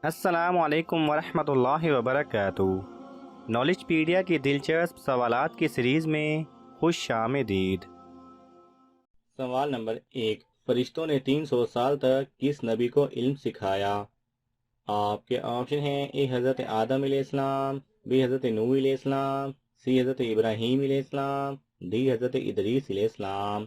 السلام علیکم ورحمۃ اللہ وبرکاتہ۔ نالج پیڈیا کی دلچسپ سوالات کی سیریز میں خوش آمدید۔ سوال نمبر 1، فرشتوں نے 300 سال تک کس نبی کو علم سکھایا؟ آپ کے آپشن ہیں: اے حضرت آدم علیہ السلام، بی حضرت نوح علیہ السلام، سی حضرت ابراہیم علیہ السلام، ڈی حضرت ادریس علیہ السلام۔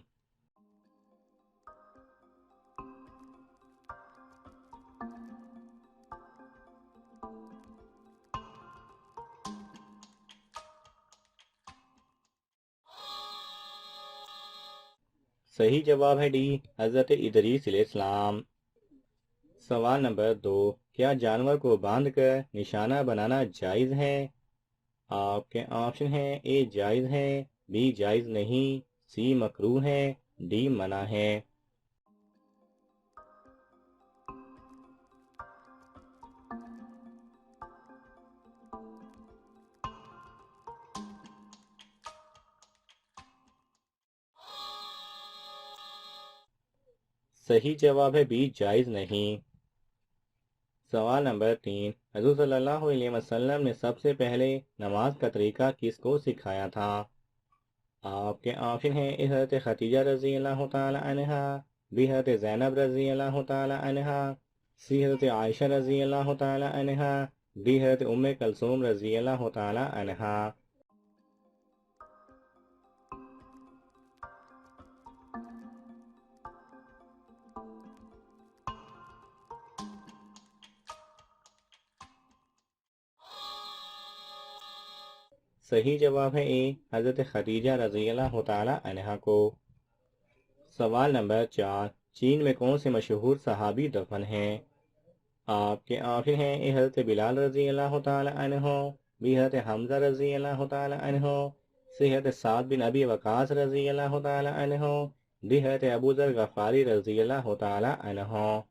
صحیح جواب ہے ڈی، حضرت ادریس علیہ السلام۔ سوال نمبر 2، کیا جانور کو باندھ کر نشانہ بنانا جائز ہے؟ آپ کے آپشن ہیں: اے جائز ہے، بی جائز نہیں، سی مکروہ ہے، ڈی منع ہے۔ صحیح جواب ہے بی جائز نہیں۔ سوال نمبر 3، حضور صلی اللہ علیہ وسلم نے سب سے پہلے نماز کا طریقہ کس کو سکھایا تھا؟ آپ کے آپشن ہیں: اے حضرت خدیجہ رضی اللہ تعالی عنہا، بی حضرت زینب رضی اللہ تعالی عنہا، سی حضرت عائشہ رضی اللہ تعالی عنہا، ڈی حضرت ام کلثوم رضی اللہ تعالی عنہا۔ صحیح جواب ہے اے، حضرت خدیجہ رضی اللہ تعالی عنہا کو۔ سوال نمبر 4، چین میں کون سے مشہور صحابی دفن ہیں؟ آپ کے آپشن ہیں: اے حضرت بلال رضی اللہ تعالی عنہ، بی حضرت حمزہ رضی اللہ تعالی عنہ، سی حضرت سعد بن ابی وقاص رضی اللہ تعالی عنہ، ڈی حضرت ابو ذر غفاری رضی اللہ تعالی عنہ۔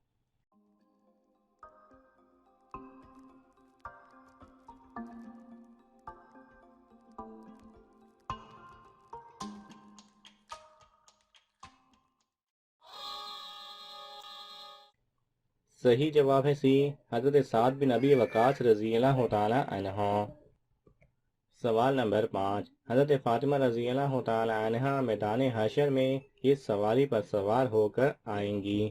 صحیح جواب ہے سی، حضرت سعد بن ابی وقاص رضی اللہ تعالی عنہ۔ سوال نمبر 5، حضرت فاطمہ رضی اللہ تعالی عنہ میدان حشر میں کس سواری پر سوار ہو کر آئیں گی؟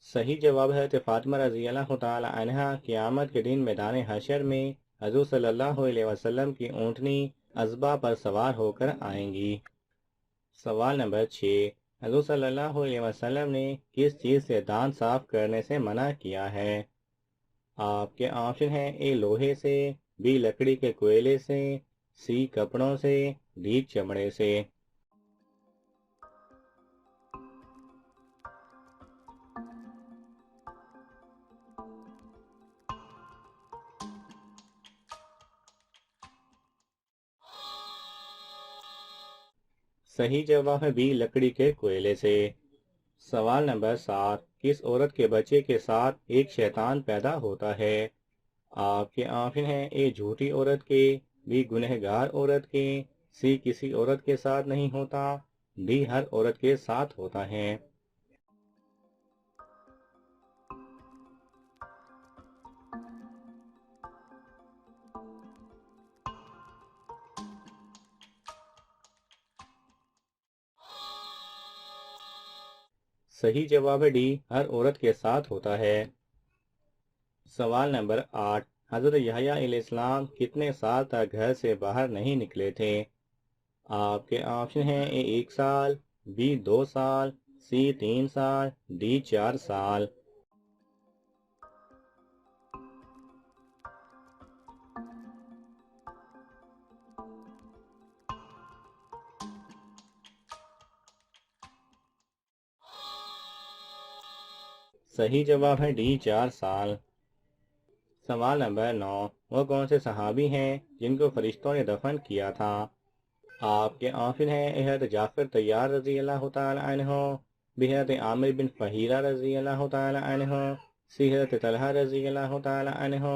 صحیح جواب ہے حضرت فاطمہ رضی اللہ تعالی عنہ قیامت کے دن میدان حشر میں حضور صلی اللہ علیہ وسلم کی اونٹنی ازبا پر سوار ہو کر آئیں گی۔ سوال نمبر 6، حضور صلی اللہ علیہ وسلم نے کس چیز سے دانت صاف کرنے سے منع کیا ہے؟ آپ کے آپشن ہیں: اے لوہے سے، بی لکڑی کے کوئلے سے، سی کپڑوں سے، ڈی چمڑے سے۔ صحیح جواب ہے بی لکڑی کے کوئلے سے۔ سوال نمبر 7، کس عورت کے بچے کے ساتھ ایک شیطان پیدا ہوتا ہے؟ آپ کے آپشن ہیں: اے جھوٹی عورت کے، بی گنہگار عورت کے، سی کسی عورت کے ساتھ نہیں ہوتا، ڈی ہر عورت کے ساتھ ہوتا ہے۔ صحیح جواب ہے ڈی، ہر عورت کے ساتھ ہوتا ہے۔ سوال نمبر 8، حضرت یحییٰ علیہ السلام کتنے سال تک گھر سے باہر نہیں نکلے تھے؟ آپ کے آپشن ہیں: اے 1 سال، بی 2 سال، سی 3 سال، ڈی 4 سال۔ صحیح جواب ہے ڈی 4 سال۔ سوال نمبر 9، وہ کون سے صحابی ہیں جن کو فرشتوں نے دفن کیا تھا؟ آپ کے آپشن ہیں: اے حضرت جعفر طیار رضی اللہ تعالی عنہ، بی حضرت عامر بن فہیرہ رضی اللہ تعالی عنہ، سی حضرت طلحہ رضی اللہ تعالی عنہ،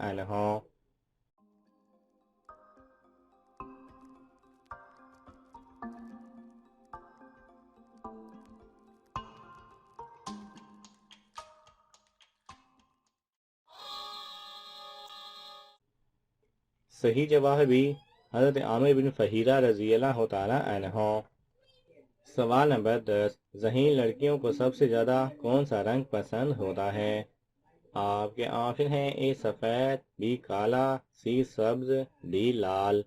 عنہ۔ صحیح جواب ہے بی حضرت عامر بن فہیرہ رضی اللہ تعالی عنہ۔ سوال نمبر 10، ذہین لڑکیوں کو سب سے زیادہ کون سا رنگ پسند ہوتا ہے؟ آپ کے آپشن ہیں اے سفید، بی کالا، سی سبز، ڈی لال۔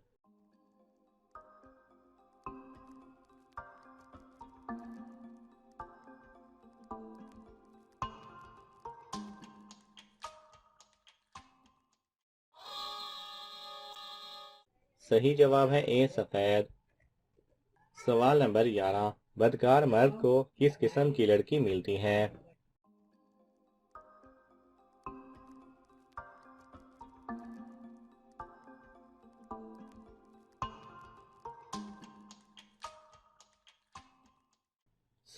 صحیح جواب ہے اے سفید۔ سوال نمبر 11، بدکار مرد کو کس قسم کی لڑکی ملتی ہے؟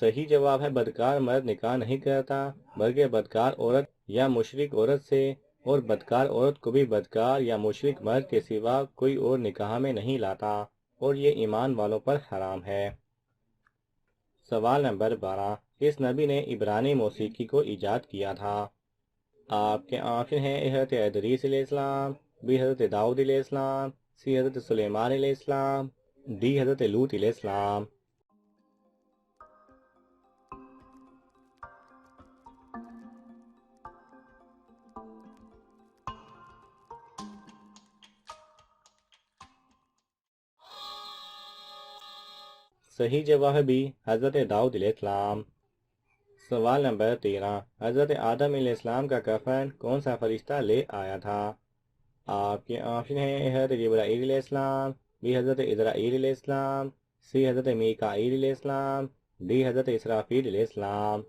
صحیح جواب ہے بدکار مرد نکاح نہیں کرتا، بلکہ بدکار عورت یا مشرک عورت سے، اور بدکار عورت کو بھی بدکار یا مشرک مرد کے سوا کوئی اور نکاح میں نہیں لاتا، اور یہ ایمان والوں پر حرام ہے۔ سوال نمبر 12، کس نبی نے عبرانی موسیقی کو ایجاد کیا تھا؟ آپ کے آپشن ہیں حضرت ادریس علیہ السلام، بی حضرت داؤد علیہ السلام، سی حضرت سلیمان علیہ السلام، ڈی حضرت لوط علیہ السلام۔ صحیح جواب ہے بی حضرت داؤد علیہ السلام۔ سوال نمبر 13، حضرت آدم علیہ السلام کا کفن کون سا فرشتہ لے آیا تھا؟ آپ کے آپشن ہیں حضرت جبرائیل علیہ السلام، بی حضرت اسرائیل علیہ السلام، سی حضرت میکائیل علیہ السلام، ڈی حضرت اسرافیل علیہ السلام۔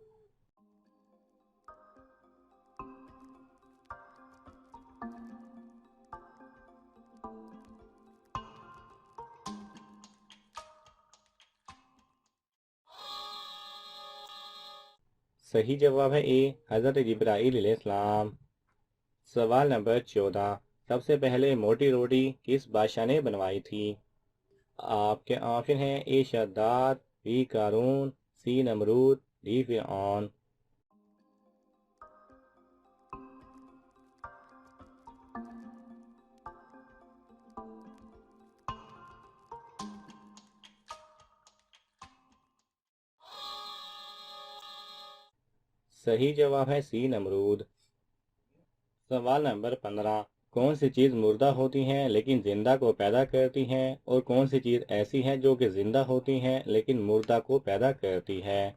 صحیح جواب ہے اے حضرت جبرائیل علیہ السلام۔ سوال نمبر 14، سب سے پہلے موٹی روٹی کس بادشاہ نے بنوائی تھی؟ آپ کے آپشن ہیں اے شداد، be Qarun, C Nimrod, D فرعون۔ صحیح جواب ہے سی نمرود۔ سوال نمبر 15، کون سی چیز مردہ ہوتی ہیں لیکن زندہ کو پیدا کرتی ہیں، اور کون سی چیز ایسی ہے جو کہ زندہ ہوتی ہیں لیکن مردہ کو پیدا کرتی ہے؟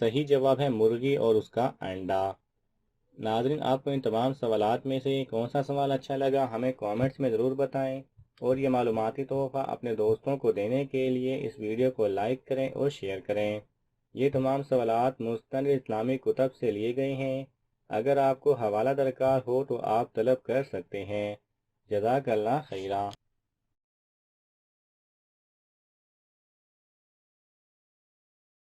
صحیح جواب ہے مرغی اور اس کا انڈا۔ ناظرین، آپ کو ان تمام سوالات میں سے کون سا سوال اچھا لگا ہمیں کامنٹس میں ضرور بتائیں، اور یہ معلوماتی تحفہ اپنے دوستوں کو دینے کے لیے اس ویڈیو کو لائک کریں اور شیئر کریں۔ یہ تمام سوالات مستند اسلامی کتب سے لیے گئے ہیں۔ اگر آپ کو حوالہ درکار ہو تو آپ طلب کر سکتے ہیں۔ جزاک اللہ خیرہ۔